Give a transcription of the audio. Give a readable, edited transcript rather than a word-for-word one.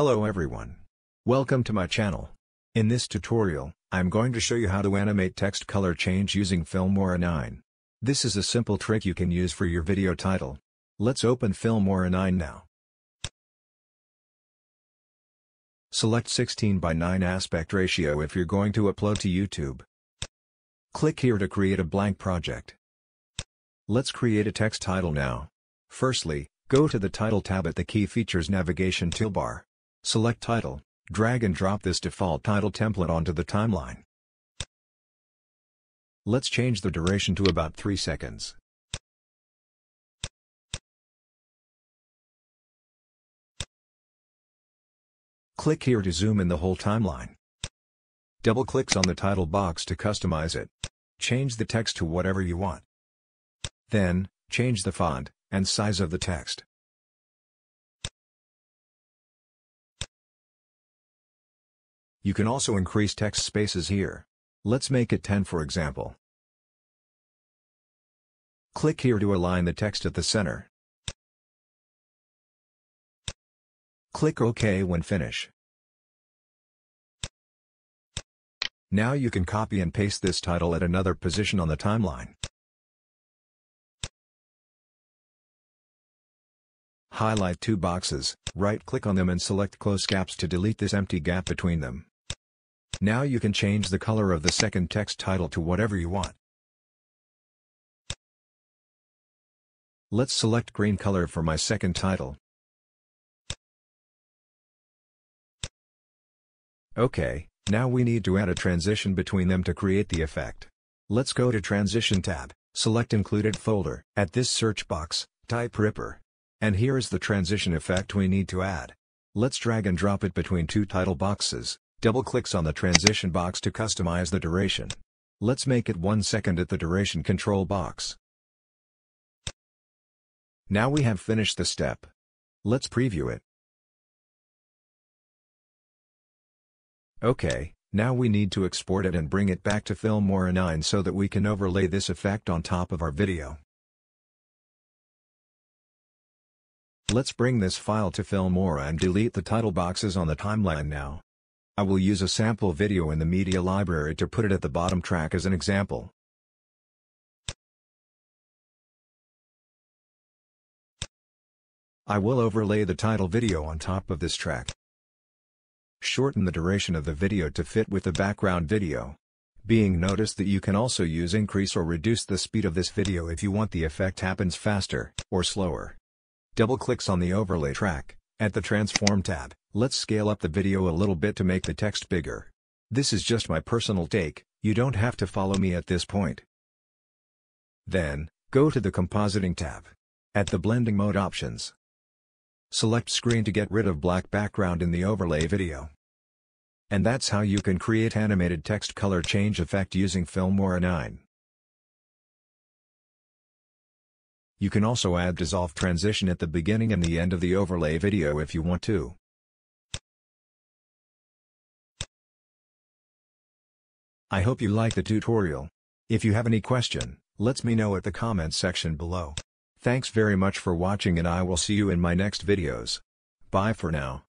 Hello everyone. Welcome to my channel. In this tutorial, I'm going to show you how to animate text color change using Filmora 9. This is a simple trick you can use for your video title. Let's open Filmora 9 now. Select 16:9 aspect ratio if you're going to upload to YouTube. Click here to create a blank project. Let's create a text title now. Firstly, go to the Title tab at the Key Features navigation toolbar. Select Title, drag and drop this default title template onto the timeline. Let's change the duration to about 3 seconds. Click here to zoom in the whole timeline. Double-click on the title box to customize it. Change the text to whatever you want. Then, change the font and size of the text. You can also increase text spaces here. Let's make it 10 for example. Click here to align the text at the center. Click OK when finished. Now you can copy and paste this title at another position on the timeline. Highlight two boxes, right-click on them and select Close Gaps to delete this empty gap between them. Now you can change the color of the second text title to whatever you want. Let's select green color for my second title. OK, now we need to add a transition between them to create the effect. Let's go to Transition tab, select Included folder. At this search box, type Ripper. And here is the transition effect we need to add. Let's drag and drop it between two title boxes. Double-click on the transition box to customize the duration. Let's make it 1 second at the duration control box. Now we have finished the step. Let's preview it. OK, now we need to export it and bring it back to Filmora 9 so that we can overlay this effect on top of our video. Let's bring this file to Filmora and delete the title boxes on the timeline now. I will use a sample video in the media library to put it at the bottom track as an example. I will overlay the title video on top of this track. Shorten the duration of the video to fit with the background video. Being noticed that you can also use increase or reduce the speed of this video if you want the effect happens faster or slower. Double-click on the overlay track. At the Transform tab, let's scale up the video a little bit to make the text bigger. This is just my personal take, you don't have to follow me at this point. Then, go to the Compositing tab. At the Blending Mode options, select Screen to get rid of black background in the overlay video. And that's how you can create animated text color change effect using Filmora 9. You can also add dissolve transition at the beginning and the end of the overlay video if you want to. I hope you liked the tutorial. If you have any question, let me know at the comments section below. Thanks very much for watching and I will see you in my next videos. Bye for now.